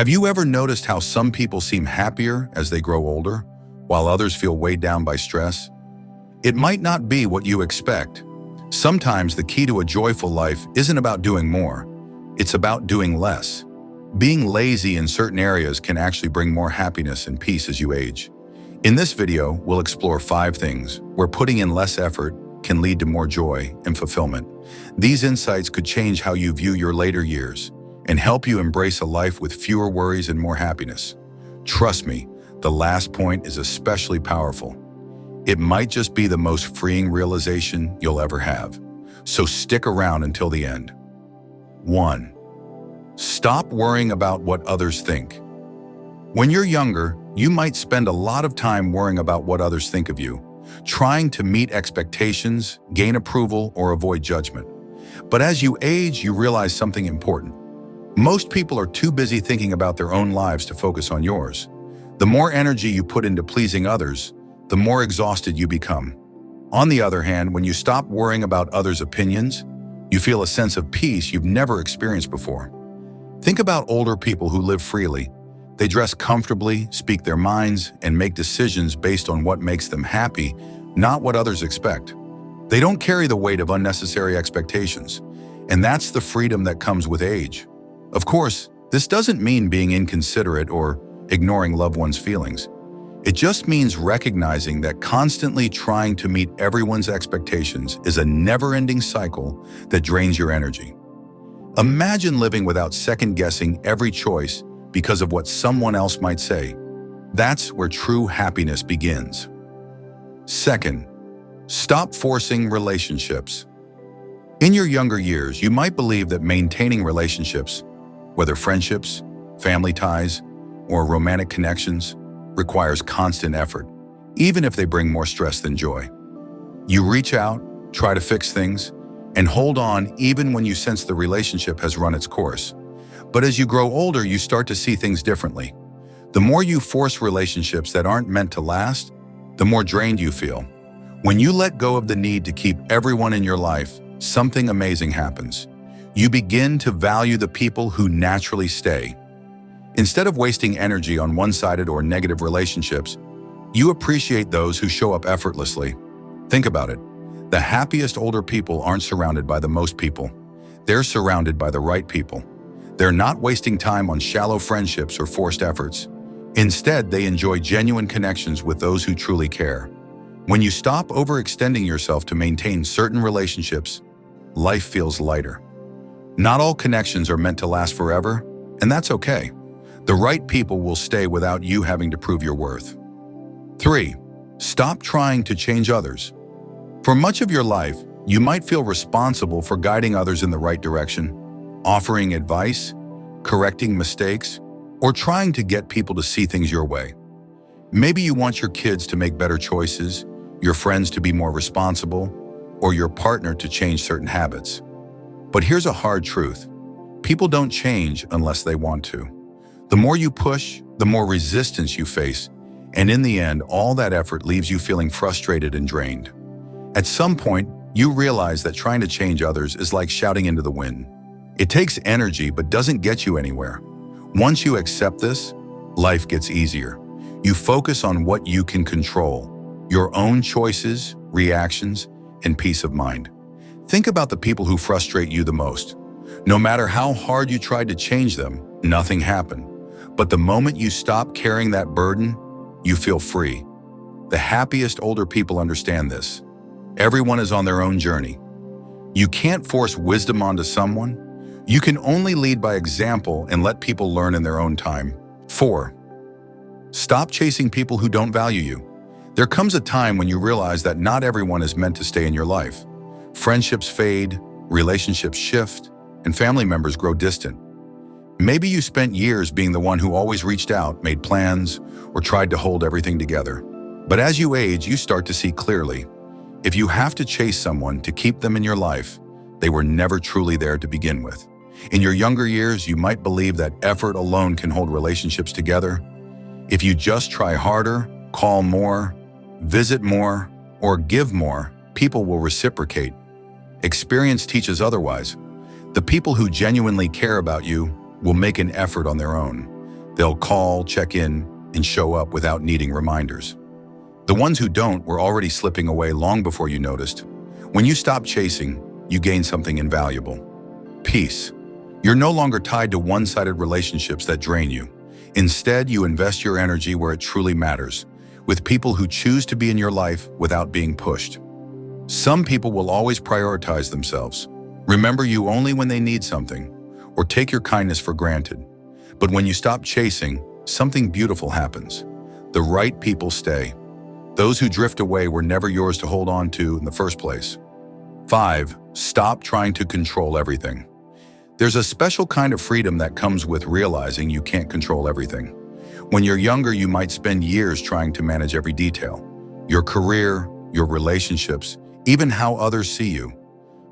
Have you ever noticed how some people seem happier as they grow older, while others feel weighed down by stress? It might not be what you expect. Sometimes the key to a joyful life isn't about doing more, it's about doing less. Being lazy in certain areas can actually bring more happiness and peace as you age. In this video, we'll explore 5 things where putting in less effort can lead to more joy and fulfillment. These insights could change how you view your later years and help you embrace a life with fewer worries and more happiness. Trust me, the last point is especially powerful. It might just be the most freeing realization you'll ever have. So stick around until the end. 1. Stop worrying about what others think. When you're younger, you might spend a lot of time worrying about what others think of you, trying to meet expectations, gain approval, or avoid judgment. But as you age, you realize something important. Most people are too busy thinking about their own lives to focus on yours. The more energy you put into pleasing others, the more exhausted you become. On the other hand, when you stop worrying about others' opinions, you feel a sense of peace you've never experienced before. Think about older people who live freely. They dress comfortably, speak their minds, and make decisions based on what makes them happy, not what others expect. They don't carry the weight of unnecessary expectations, and that's the freedom that comes with age. Of course, this doesn't mean being inconsiderate or ignoring loved ones' feelings. It just means recognizing that constantly trying to meet everyone's expectations is a never-ending cycle that drains your energy. Imagine living without second-guessing every choice because of what someone else might say. That's where true happiness begins. 2. Stop forcing relationships. In your younger years, you might believe that maintaining relationships, whether friendships, family ties, or romantic connections, requires constant effort, even if they bring more stress than joy. You reach out, try to fix things, and hold on even when you sense the relationship has run its course. But as you grow older, you start to see things differently. The more you force relationships that aren't meant to last, the more drained you feel. When you let go of the need to keep everyone in your life, something amazing happens. You begin to value the people who naturally stay. Instead of wasting energy on one-sided or negative relationships, you appreciate those who show up effortlessly. Think about it. The happiest older people aren't surrounded by the most people. They're surrounded by the right people. They're not wasting time on shallow friendships or forced efforts. Instead, they enjoy genuine connections with those who truly care. When you stop overextending yourself to maintain certain relationships, life feels lighter. Not all connections are meant to last forever, and that's okay. The right people will stay without you having to prove your worth. 3. Stop trying to change others. For much of your life, you might feel responsible for guiding others in the right direction, offering advice, correcting mistakes, or trying to get people to see things your way. Maybe you want your kids to make better choices, your friends to be more responsible, or your partner to change certain habits. But here's a hard truth. People don't change unless they want to. The more you push, the more resistance you face, and in the end, all that effort leaves you feeling frustrated and drained. At some point, you realize that trying to change others is like shouting into the wind. It takes energy but doesn't get you anywhere. Once you accept this, life gets easier. You focus on what you can control, your own choices, reactions, and peace of mind. Think about the people who frustrate you the most. No matter how hard you tried to change them, nothing happened. But the moment you stop carrying that burden, you feel free. The happiest older people understand this. Everyone is on their own journey. You can't force wisdom onto someone. You can only lead by example and let people learn in their own time. 4. Stop chasing people who don't value you. There comes a time when you realize that not everyone is meant to stay in your life. Friendships fade, relationships shift, and family members grow distant. Maybe you spent years being the one who always reached out, made plans, or tried to hold everything together. But as you age, you start to see clearly. If you have to chase someone to keep them in your life, they were never truly there to begin with. In your younger years, you might believe that effort alone can hold relationships together. If you just try harder, call more, visit more, or give more, people will reciprocate. Experience teaches otherwise. The people who genuinely care about you will make an effort on their own. They'll call, check in, and show up without needing reminders. The ones who don't were already slipping away long before you noticed. When you stop chasing, you gain something invaluable. Peace. You're no longer tied to one-sided relationships that drain you. Instead, you invest your energy where it truly matters, with people who choose to be in your life without being pushed. Some people will always prioritize themselves. Remember you only when they need something, or take your kindness for granted. But when you stop chasing, something beautiful happens. The right people stay. Those who drift away were never yours to hold on to in the first place. 5. Stop trying to control everything. There's a special kind of freedom that comes with realizing you can't control everything. When you're younger, you might spend years trying to manage every detail. Your career, your relationships, even how others see you.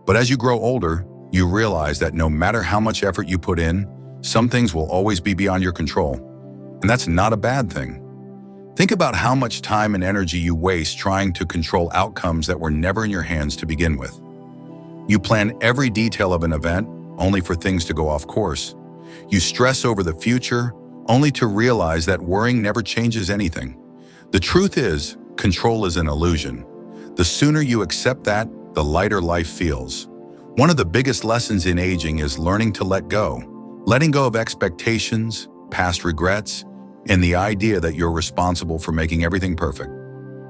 But as you grow older, you realize that no matter how much effort you put in, some things will always be beyond your control. And that's not a bad thing. Think about how much time and energy you waste trying to control outcomes that were never in your hands to begin with. You plan every detail of an event, only for things to go off course. You stress over the future, only to realize that worrying never changes anything. The truth is, control is an illusion. The sooner you accept that, the lighter life feels. One of the biggest lessons in aging is learning to let go. Letting go of expectations, past regrets, and the idea that you're responsible for making everything perfect.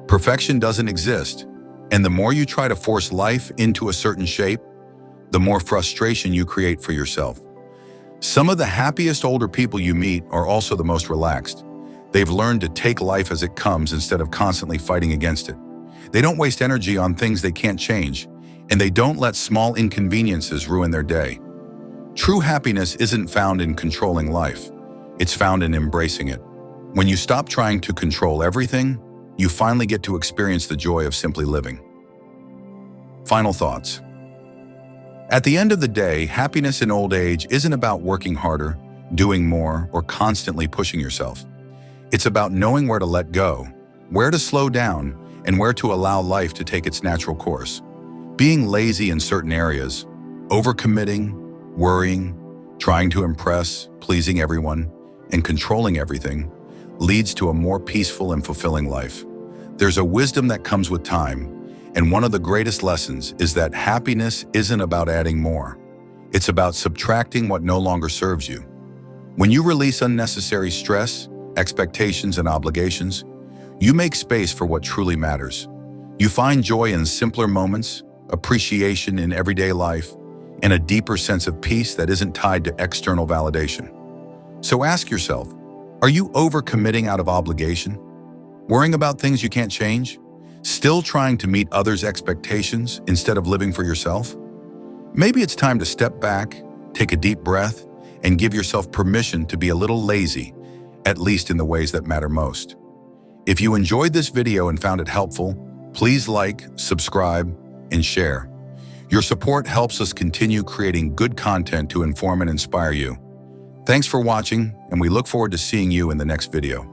Perfection doesn't exist, and the more you try to force life into a certain shape, the more frustration you create for yourself. Some of the happiest older people you meet are also the most relaxed. They've learned to take life as it comes instead of constantly fighting against it. They don't waste energy on things they can't change, and they don't let small inconveniences ruin their day. True happiness isn't found in controlling life. It's found in embracing it. When you stop trying to control everything, you finally get to experience the joy of simply living. Final thoughts. At the end of the day, happiness in old age isn't about working harder, doing more, or constantly pushing yourself. It's about knowing where to let go, where to slow down, and where to allow life to take its natural course. Being lazy in certain areas, overcommitting, worrying, trying to impress, pleasing everyone, and controlling everything leads to a more peaceful and fulfilling life. There's a wisdom that comes with time, and one of the greatest lessons is that happiness isn't about adding more. It's about subtracting what no longer serves you. When you release unnecessary stress, expectations, and obligations, you make space for what truly matters. You find joy in simpler moments, appreciation in everyday life, and a deeper sense of peace that isn't tied to external validation. So ask yourself, are you overcommitting out of obligation? Worrying about things you can't change? Still trying to meet others' expectations instead of living for yourself? Maybe it's time to step back, take a deep breath, and give yourself permission to be a little lazy, at least in the ways that matter most. If you enjoyed this video and found it helpful, please like, subscribe, and share. Your support helps us continue creating good content to inform and inspire you. Thanks for watching, and we look forward to seeing you in the next video.